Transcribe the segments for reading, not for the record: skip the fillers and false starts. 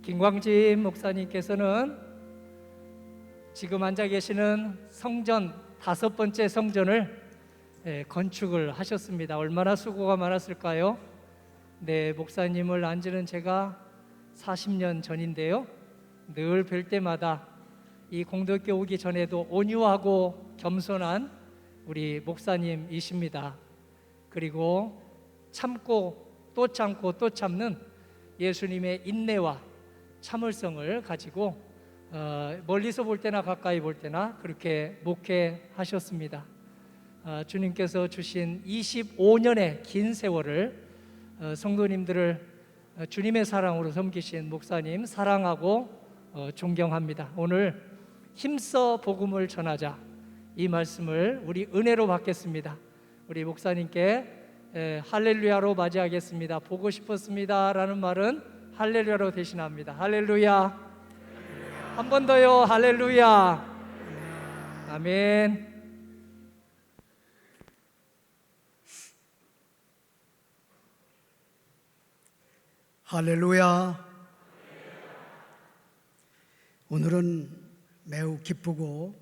김광진 목사님께서는 지금 앉아 계시는 성전 5번째 성전을 건축을 하셨습니다. 얼마나 수고가 많았을까요? 네, 목사님을 안지는 제가 40년 전인데요, 늘 뵐 때마다 이 공덕교 오기 전에도 온유하고 겸손한 우리 목사님이십니다. 그리고 참고 또 참고 또 참는 예수님의 인내와 참을성을 가지고 멀리서 볼 때나 가까이 볼 때나 그렇게 목회하셨습니다. 주님께서 주신 25년의 긴 세월을 성도님들을 주님의 사랑으로 섬기신 목사님 사랑하고 존경합니다. 오늘 힘써 복음을 전하자, 이 말씀을 우리 은혜로 받겠습니다. 우리 목사님께 할렐루야로 맞이하겠습니다. 보고 싶었습니다 라는 말은 할렐루야로 대신합니다. 할렐루야. 한 번 더요. 할렐루야. 아멘. 할렐루야. 오늘은 매우 기쁘고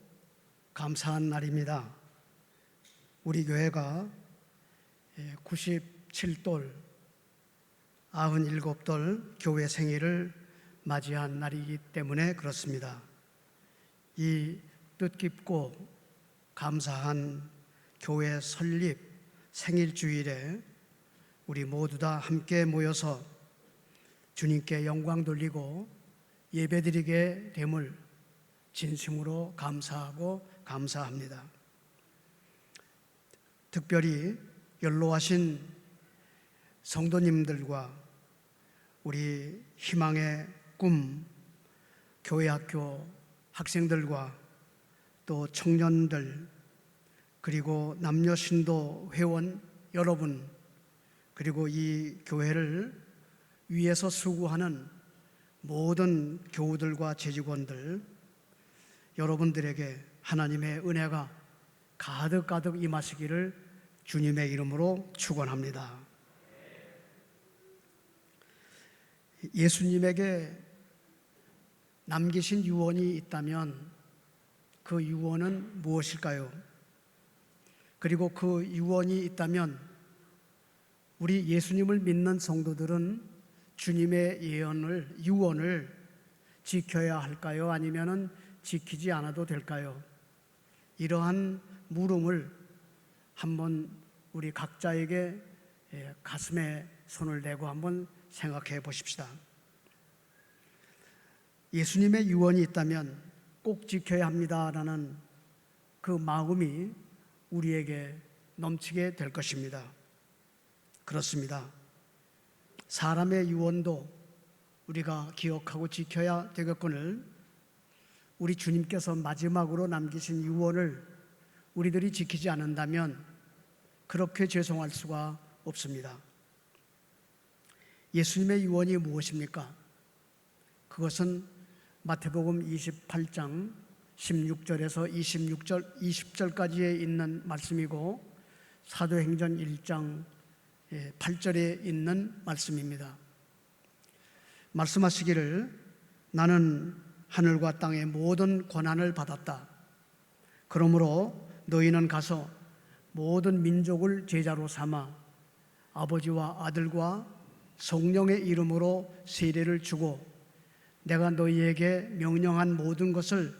감사한 날입니다. 우리 교회가 97돌 97돌 교회 생일을 맞이한 날이기 때문에 그렇습니다. 이 뜻깊고 감사한 교회 설립 생일 주일에 우리 모두 다 함께 모여서 주님께 영광 돌리고 예배드리게 됨을 진심으로 감사하고 감사합니다. 특별히 연로하신 성도님들과 우리 희망의 꿈 교회학교 학생들과 또 청년들, 그리고 남녀 신도 회원 여러분, 그리고 이 교회를 위해서 수고하는 모든 교우들과 재직원들, 여러분들에게 하나님의 은혜가 가득가득 임하시기를 주님의 이름으로 축원합니다. 예수님에게 남기신 유언이 있다면 그 유언은 무엇일까요? 그리고 그 유언이 있다면 우리 예수님을 믿는 성도들은 주님의 유언을 지켜야 할까요? 아니면 지키지 않아도 될까요? 이러한 물음을 한번 우리 각자에게 가슴에 손을 대고 한번 생각해 보십시다. 예수님의 유언이 있다면 꼭 지켜야 합니다라는 그 마음이 우리에게 넘치게 될 것입니다. 그렇습니다. 사람의 유언도 우리가 기억하고 지켜야 되겠거늘 우리 주님께서 마지막으로 남기신 유언을 우리들이 지키지 않는다면 그렇게 죄송할 수가 없습니다. 예수님의 유언이 무엇입니까? 그것은 마태복음 28장 16절에서 20절까지에 있는 말씀이고 사도행전 1장 8절에 있는 말씀입니다. 말씀하시기를 나는 하늘과 땅의 모든 권한을 받았다. 그러므로 너희는 가서 모든 민족을 제자로 삼아 아버지와 아들과 성령의 이름으로 세례를 주고 내가 너희에게 명령한 모든 것을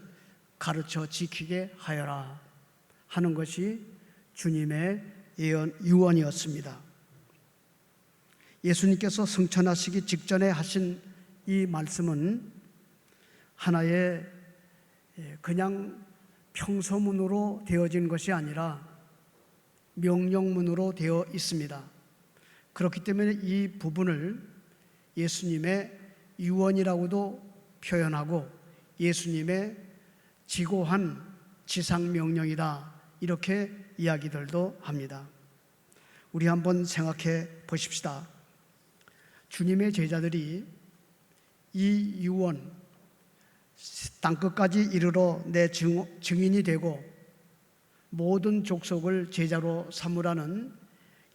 가르쳐 지키게 하여라 하는 것이 주님의 유언이었습니다. 예수님께서 승천하시기 직전에 하신 이 말씀은 하나의 그냥 평서문으로 되어진 것이 아니라 명령문으로 되어 있습니다. 그렇기 때문에 이 부분을 예수님의 유언이라고도 표현하고 예수님의 지고한 지상명령이다 이렇게 이야기들도 합니다. 우리 한번 생각해 보십시다. 주님의 제자들이 이 유언 땅끝까지 이르러 내 증인이 되고 모든 족속을 제자로 삼으라는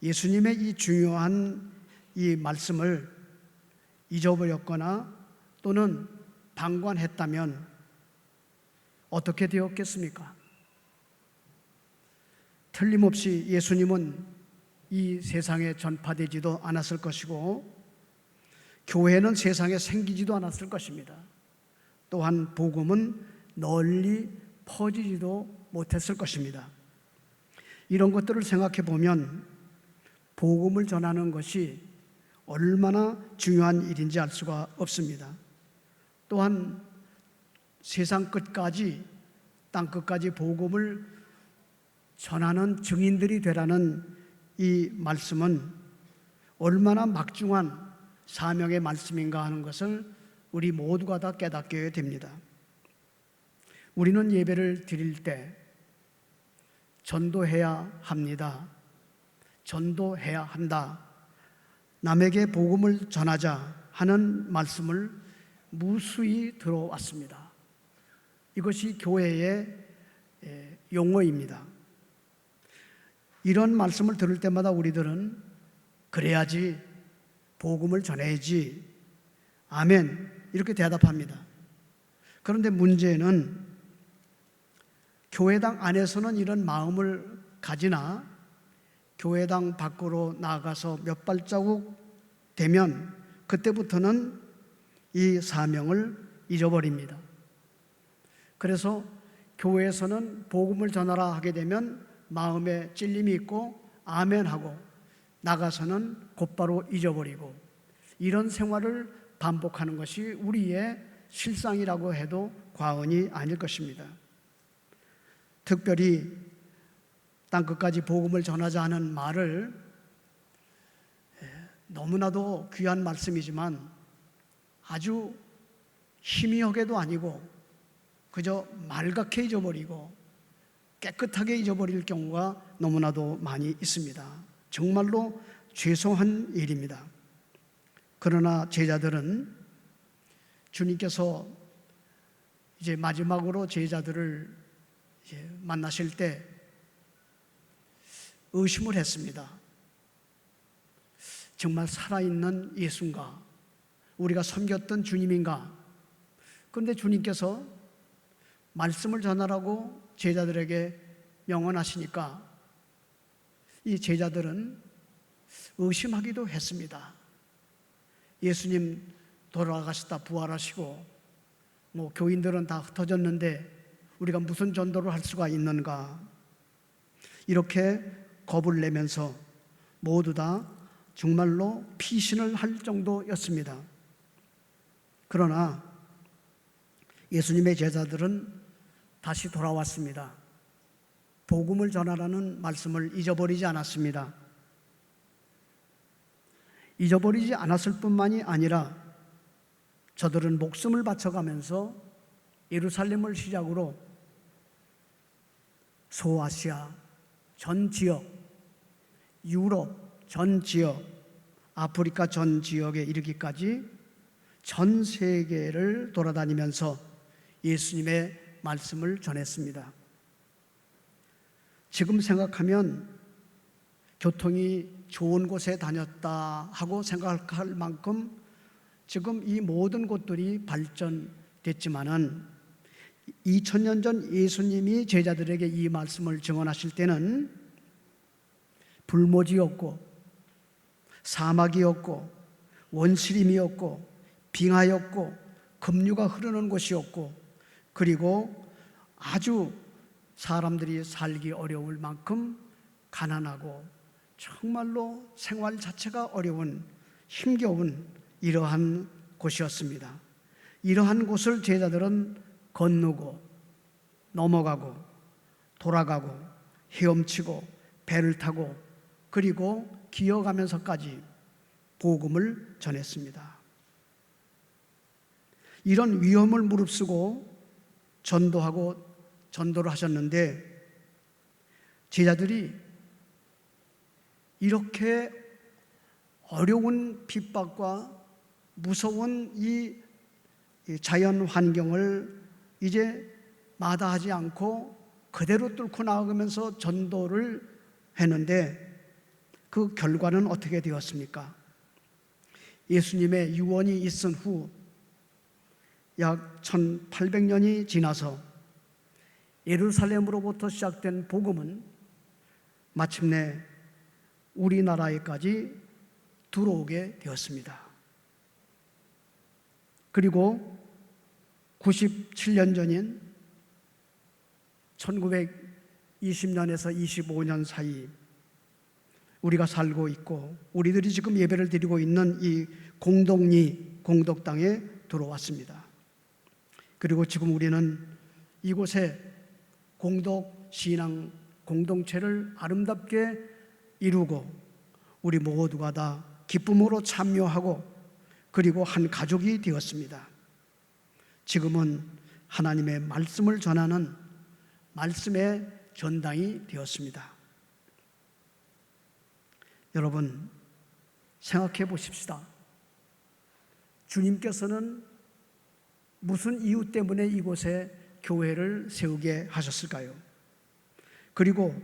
예수님의 이 중요한 이 말씀을 잊어버렸거나 또는 방관했다면 어떻게 되었겠습니까? 틀림없이 예수님은 이 세상에 전파되지도 않았을 것이고 교회는 세상에 생기지도 않았을 것입니다. 또한 복음은 널리 퍼지지도 못했을 것입니다. 이런 것들을 생각해 보면 복음을 전하는 것이 얼마나 중요한 일인지 알 수가 없습니다. 또한 세상 끝까지, 땅 끝까지 복음을 전하는 증인들이 되라는 이 말씀은 얼마나 막중한 사명의 말씀인가 하는 것을 우리 모두가 다 깨닫게 됩니다. 우리는 예배를 드릴 때 전도해야 합니다. 전도해야 한다. 남에게 복음을 전하자 하는 말씀을 무수히 들어왔습니다. 이것이 교회의 용어입니다. 이런 말씀을 들을 때마다 우리들은 그래야지, 복음을 전해야지, 아멘, 이렇게 대답합니다. 그런데 문제는 교회당 안에서는 이런 마음을 가지나 교회당 밖으로 나가서 몇 발자국 되면 그때부터는 이 사명을 잊어버립니다. 그래서 교회에서는 복음을 전하라 하게 되면 마음에 찔림이 있고 아멘하고 나가서는 곧바로 잊어버리고 이런 생활을 반복하는 것이 우리의 실상이라고 해도 과언이 아닐 것입니다. 특별히 땅끝까지 복음을 전하자 하는 말을 너무나도 귀한 말씀이지만 아주 희미하게도 아니고 그저 말갛게 잊어버리고 깨끗하게 잊어버릴 경우가 너무나도 많이 있습니다. 정말로 죄송한 일입니다. 그러나 제자들은 주님께서 이제 마지막으로 제자들을 이제 만나실 때 의심을 했습니다. 정말 살아있는 예수인가? 우리가 섬겼던 주님인가? 그런데 주님께서 말씀을 전하라고 제자들에게 명언하시니까 이 제자들은 의심하기도 했습니다. 예수님 돌아가시다 부활하시고 교인들은 다 흩어졌는데 우리가 무슨 전도를 할 수가 있는가? 이렇게 겁을 내면서 모두 다 정말로 피신을 할 정도였습니다. 그러나 예수님의 제자들은 다시 돌아왔습니다. 복음을 전하라는 말씀을 잊어버리지 않았습니다. 잊어버리지 않았을 뿐만이 아니라 저들은 목숨을 바쳐가면서 예루살렘을 시작으로 소아시아 전 지역, 유럽 전 지역, 아프리카 전 지역에 이르기까지 전 세계를 돌아다니면서 예수님의 말씀을 전했습니다. 지금 생각하면 교통이 좋은 곳에 다녔다 하고 생각할 만큼 지금 이 모든 곳들이 발전됐지만은 2000년 전 예수님이 제자들에게 이 말씀을 증언하실 때는 불모지였고 사막이었고 원시림이었고 빙하였고 급류가 흐르는 곳이었고 그리고 아주 사람들이 살기 어려울 만큼 가난하고 정말로 생활 자체가 어려운 힘겨운 이러한 곳이었습니다. 이러한 곳을 제자들은 건너고 넘어가고 돌아가고 헤엄치고 배를 타고 그리고 기어가면서까지 복음을 전했습니다. 이런 위험을 무릅쓰고 전도를 하셨는데 제자들이 이렇게 어려운 핍박과 무서운 이 자연 환경을 이제 마다하지 않고 그대로 뚫고 나아가면서 전도를 했는데 그 결과는 어떻게 되었습니까? 예수님의 유언이 있은 후 약 1800년이 지나서 예루살렘으로부터 시작된 복음은 마침내 우리나라에까지 들어오게 되었습니다. 그리고 97년 전인 1920년에서 25년 사이 우리가 살고 있고 우리들이 지금 예배를 드리고 있는 이 공동리 공덕 땅에 들어왔습니다. 그리고 지금 우리는 이곳에 공덕 신앙 공동체를 아름답게 이루고 우리 모두가 다 기쁨으로 참여하고 그리고 한 가족이 되었습니다. 지금은 하나님의 말씀을 전하는 말씀의 전당이 되었습니다. 여러분, 생각해 보십시다. 주님께서는 무슨 이유 때문에 이곳에 교회를 세우게 하셨을까요? 그리고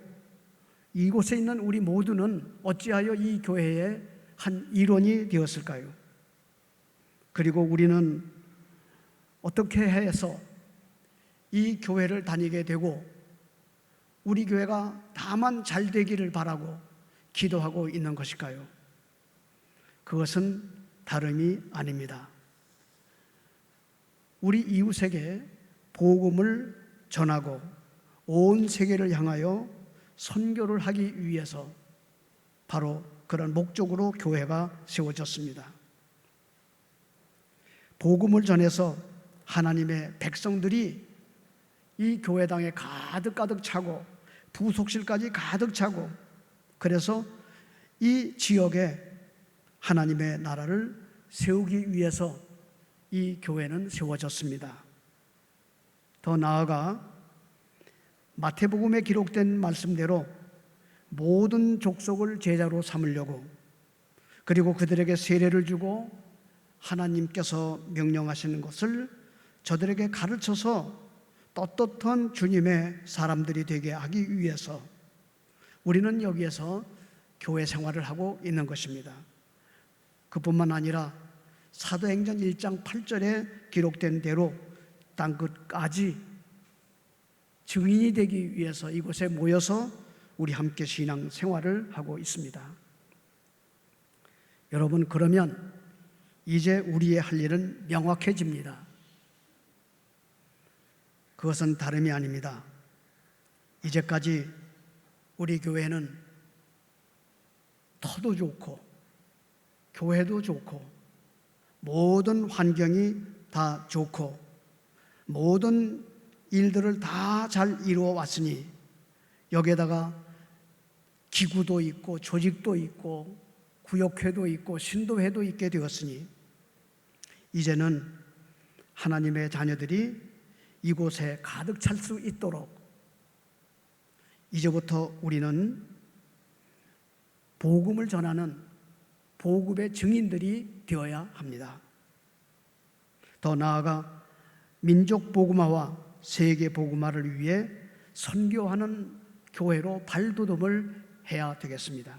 이곳에 있는 우리 모두는 어찌하여 이 교회의 한 일원이 되었을까요? 그리고 우리는 어떻게 해서 이 교회를 다니게 되고 우리 교회가 다만 잘 되기를 바라고 기도하고 있는 것일까요? 그것은 다름이 아닙니다. 우리 이웃에게 복음을 전하고 온 세계를 향하여 선교를 하기 위해서 바로 그런 목적으로 교회가 세워졌습니다. 복음을 전해서 하나님의 백성들이 이 교회당에 가득 차고 부속실까지 가득 차고 그래서 이 지역에 하나님의 나라를 세우기 위해서 이 교회는 세워졌습니다. 더 나아가 마태복음에 기록된 말씀대로 모든 족속을 제자로 삼으려고 그리고 그들에게 세례를 주고 하나님께서 명령하시는 것을 저들에게 가르쳐서 떳떳한 주님의 사람들이 되게 하기 위해서 우리는 여기에서 교회 생활을 하고 있는 것입니다. 그뿐만 아니라 사도행전 1장 8절에 기록된 대로 땅끝까지 증인이 되기 위해서 이곳에 모여서 우리 함께 신앙 생활을 하고 있습니다. 여러분, 그러면 이제 우리의 할 일은 명확해집니다. 그것은 다름이 아닙니다. 이제까지 우리 교회는 터도 좋고 교회도 좋고 모든 환경이 다 좋고 모든 일들을 다 잘 이루어 왔으니 여기에다가 기구도 있고 조직도 있고 구역회도 있고 신도회도 있게 되었으니 이제는 하나님의 자녀들이 이곳에 가득 찰 수 있도록 이제부터 우리는 복음을 전하는 복음의 증인들이 되어야 합니다. 더 나아가 민족 복음화와 세계 복음화를 위해 선교하는 교회로 발돋움을 해야 되겠습니다.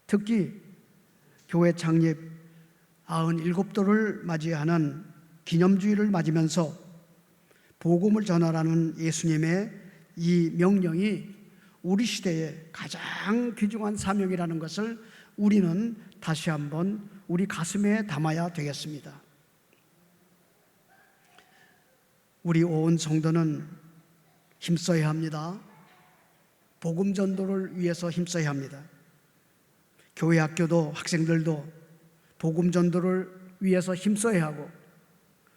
특히 교회 창립 97도를 맞이하는 기념주의를 맞으면서 복음을 전하라는 예수님의 이 명령이 우리 시대의 가장 귀중한 사명이라는 것을 우리는 다시 한번 우리 가슴에 담아야 되겠습니다. 우리 온 성도는 힘써야 합니다. 복음 전도를 위해서 힘써야 합니다. 교회 학교도 학생들도 복음 전도를 위해서 힘써야 하고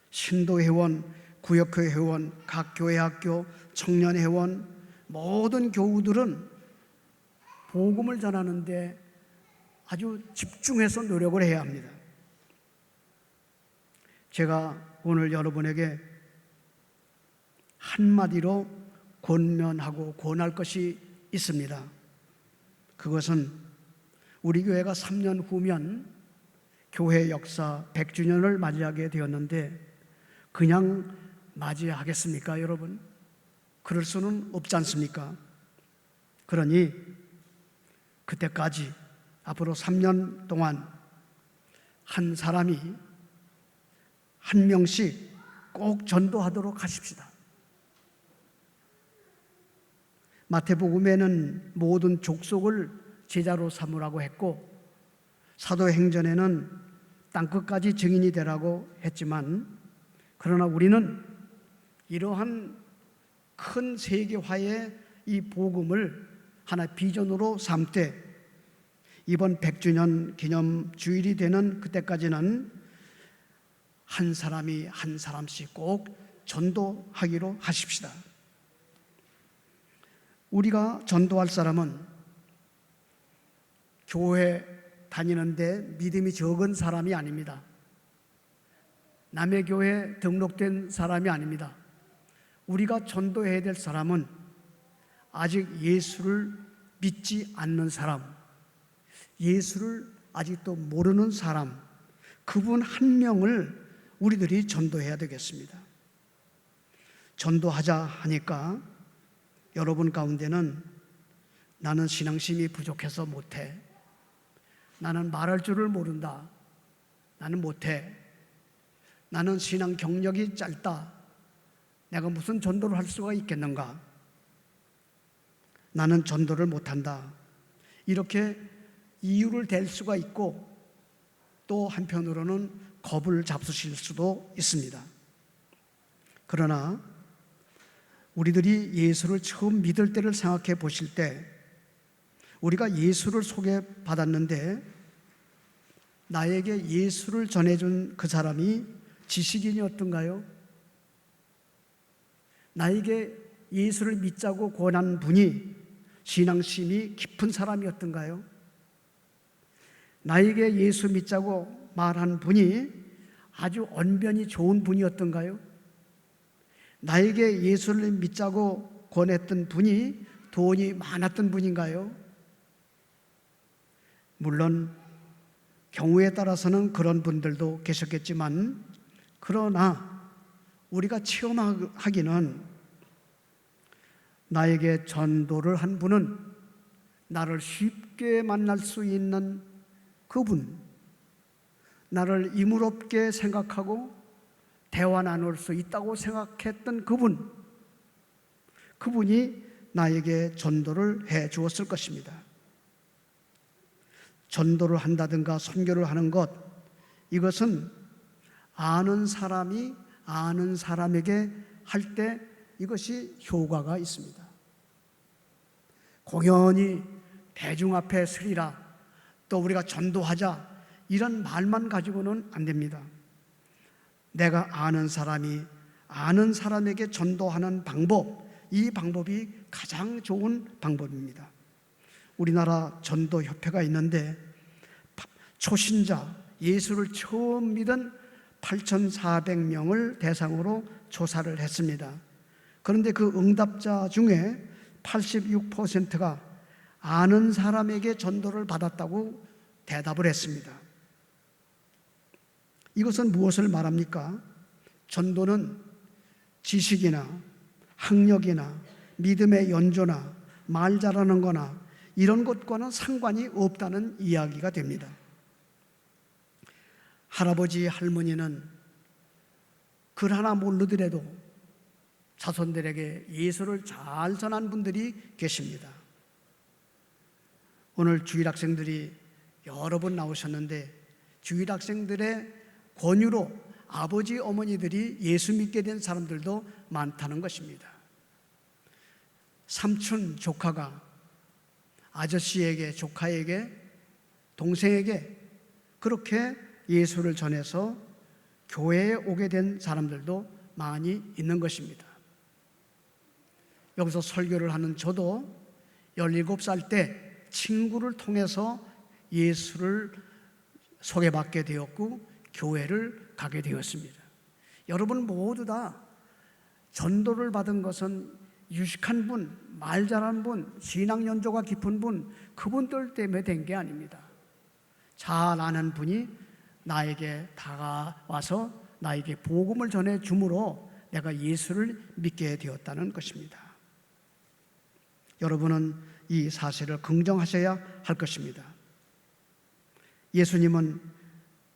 신도 회원, 구역회 회원, 각 교회 학교, 청년 회원 모든 교우들은 복음을 전하는데 아주 집중해서 노력을 해야 합니다. 제가 오늘 여러분에게 한마디로 권면하고 권할 것이 있습니다. 그것은 우리 교회가 3년 후면 교회 역사 100주년을 맞이하게 되었는데 그냥 맞이하겠습니까, 여러분? 그럴 수는 없지 않습니까? 그러니 그때까지 앞으로 3년 동안 한 사람이 한 명씩 꼭 전도하도록 하십시다. 마태복음에는 모든 족속을 제자로 삼으라고 했고, 사도행전에는 땅끝까지 증인이 되라고 했지만, 그러나 우리는 이러한 큰 세계화의 이 복음을 하나 비전으로 삼되 이번 100주년 기념 주일이 되는 그때까지는 한 사람이 한 사람씩 꼭 전도하기로 하십시다. 우리가 전도할 사람은 교회 다니는데 믿음이 적은 사람이 아닙니다. 남의 교회에 등록된 사람이 아닙니다. 우리가 전도해야 될 사람은 아직 예수를 믿지 않는 사람, 예수를 아직도 모르는 사람, 그분 한 명을 우리들이 전도해야 되겠습니다. 전도하자 하니까 여러분 가운데는 나는 신앙심이 부족해서 못해, 나는 말할 줄을 모른다, 나는 못해, 나는 신앙 경력이 짧다, 내가 무슨 전도를 할 수가 있겠는가, 나는 전도를 못한다, 이렇게 이유를 댈 수가 있고 또 한편으로는 겁을 잡수실 수도 있습니다. 그러나 우리들이 예수를 처음 믿을 때를 생각해 보실 때, 우리가 예수를 소개받았는데 나에게 예수를 전해준 그 사람이 지식인이었던가요? 나에게 예수를 믿자고 권한 분이 신앙심이 깊은 사람이었던가요? 나에게 예수 믿자고 말한 분이 아주 언변이 좋은 분이었던가요? 나에게 예수를 믿자고 권했던 분이 돈이 많았던 분인가요? 물론 경우에 따라서는 그런 분들도 계셨겠지만, 그러나 우리가 체험하기는 나에게 전도를 한 분은 나를 쉽게 만날 수 있는 그분, 나를 이물없게 생각하고 대화 나눌 수 있다고 생각했던 그분이 나에게 전도를 해 주었을 것입니다. 전도를 한다든가 선교를 하는 것, 이것은 아는 사람이 아는 사람에게 할 때 이것이 효과가 있습니다. 공연히 대중 앞에 서리라, 또 우리가 전도하자, 이런 말만 가지고는 안 됩니다. 내가 아는 사람이 아는 사람에게 전도하는 방법, 이 방법이 가장 좋은 방법입니다. 우리나라 전도협회가 있는데 초신자, 예수를 처음 믿은 8,400명을 대상으로 조사를 했습니다. 그런데 그 응답자 중에 86%가 아는 사람에게 전도를 받았다고 대답을 했습니다. 이것은 무엇을 말합니까? 전도는 지식이나 학력이나 믿음의 연조나 말 잘하는 거나 이런 것과는 상관이 없다는 이야기가 됩니다. 할아버지, 할머니는 글 하나 모르더라도 자손들에게 예수를 잘 전한 분들이 계십니다. 오늘 주일학생들이 여러 번 나오셨는데 주일학생들의 권유로 아버지, 어머니들이 예수 믿게 된 사람들도 많다는 것입니다. 삼촌, 조카가 아저씨에게, 조카에게, 동생에게 그렇게 예수를 전해서 교회에 오게 된 사람들도 많이 있는 것입니다. 여기서 설교를 하는 저도 17살 때 친구를 통해서 예수를 소개받게 되었고 교회를 가게 되었습니다. 여러분 모두 다 전도를 받은 것은 유식한 분, 말 잘하는 분, 신앙 연조가 깊은 분, 그분들 때문에 된 게 아닙니다. 잘 아는 분이 나에게 다가와서 나에게 복음을 전해 주므로 내가 예수를 믿게 되었다는 것입니다. 여러분은 이 사실을 긍정하셔야 할 것입니다. 예수님은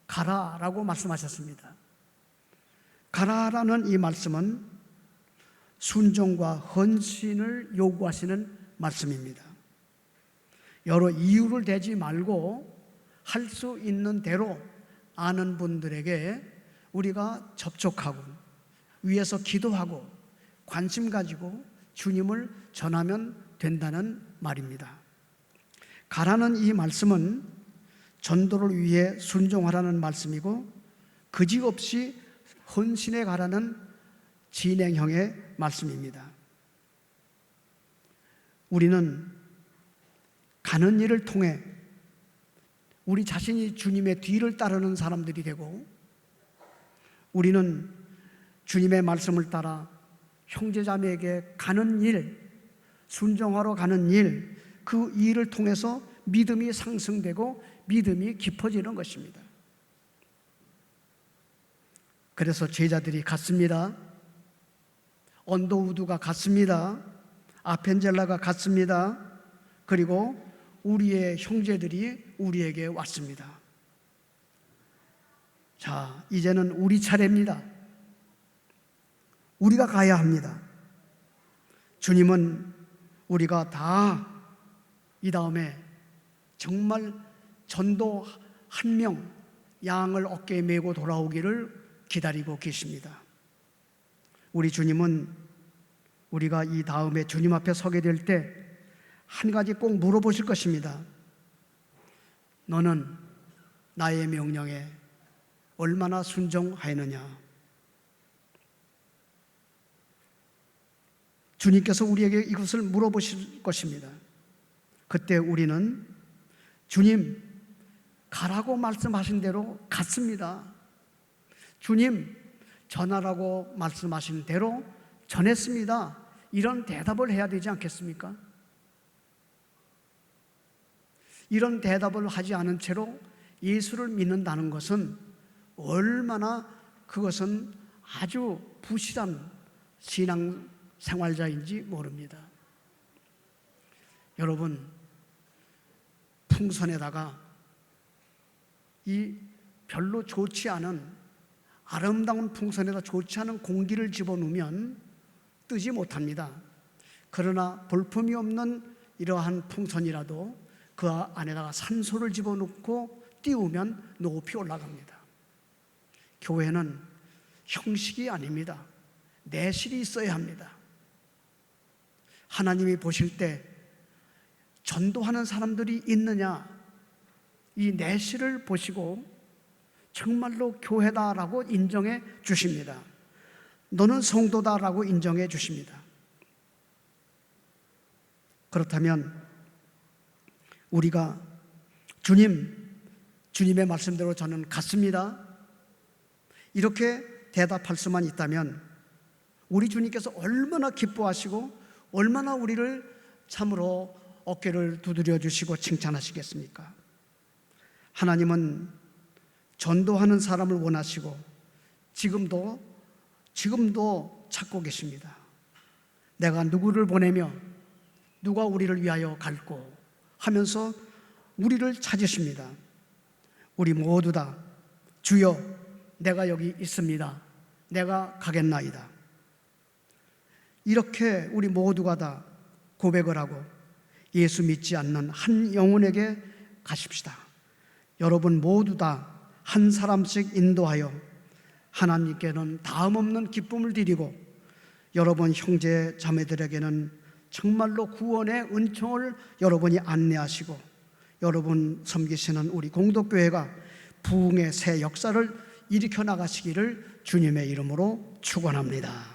가라라고 말씀하셨습니다. 가라라는 이 말씀은 순종과 헌신을 요구하시는 말씀입니다. 여러 이유를 대지 말고 할 수 있는 대로 아는 분들에게 우리가 접촉하고 위에서 기도하고 관심 가지고 주님을 전하면 된다는 말입니다. 가라는 이 말씀은 전도를 위해 순종하라는 말씀이고 그지없이 헌신해 가라는 진행형의 말씀입니다. 우리는 가는 일을 통해 우리 자신이 주님의 뒤를 따르는 사람들이 되고, 우리는 주님의 말씀을 따라 형제자매에게 가는 일, 순종하러 가는 일, 그 일을 통해서 믿음이 상승되고 믿음이 깊어지는 것입니다. 그래서 제자들이 갔습니다. 언더우드가 갔습니다. 아펜젤라가 갔습니다. 그리고 우리의 형제들이 우리에게 왔습니다. 자, 이제는 우리 차례입니다. 우리가 가야 합니다. 주님은 우리가 다 이 다음에 정말 전도 한 명 양을 어깨에 메고 돌아오기를 기다리고 계십니다. 우리 주님은 우리가 이 다음에 주님 앞에 서게 될 때 한 가지 꼭 물어보실 것입니다. 너는 나의 명령에 얼마나 순종하였느냐? 주님께서 우리에게 이것을 물어보실 것입니다. 그때 우리는 주님 가라고 말씀하신 대로 갔습니다. 주님 전하라고 말씀하신 대로 전했습니다. 이런 대답을 해야 되지 않겠습니까? 이런 대답을 하지 않은 채로 예수를 믿는다는 것은 얼마나 그것은 아주 부실한 신앙 생활자인지 모릅니다. 여러분, 풍선에다가 이 별로 좋지 않은 아름다운 풍선에다 좋지 않은 공기를 집어넣으면 뜨지 못합니다. 그러나 볼품이 없는 이러한 풍선이라도 그 안에다가 산소를 집어넣고 띄우면 높이 올라갑니다. 교회는 형식이 아닙니다. 내실이 있어야 합니다. 하나님이 보실 때 전도하는 사람들이 있느냐, 이 내실을 보시고 정말로 교회다라고 인정해 주십니다. 너는 성도다라고 인정해 주십니다. 그렇다면 우리가 주님의 말씀대로 저는 갔습니다, 이렇게 대답할 수만 있다면 우리 주님께서 얼마나 기뻐하시고 얼마나 우리를 참으로 어깨를 두드려 주시고 칭찬하시겠습니까? 하나님은 전도하는 사람을 원하시고 지금도 찾고 계십니다. 내가 누구를 보내며 누가 우리를 위하여 갈고 하면서 우리를 찾으십니다. 우리 모두 다 주여 내가 여기 있습니다, 내가 가겠나이다, 이렇게 우리 모두가 다 고백을 하고 예수 믿지 않는 한 영혼에게 가십시다. 여러분 모두 다 한 사람씩 인도하여 하나님께는 다음 없는 기쁨을 드리고 여러분 형제 자매들에게는 정말로 구원의 은총을 여러분이 안내하시고 여러분 섬기시는 우리 공동교회가 부흥의 새 역사를 일으켜 나가시기를 주님의 이름으로 축원합니다.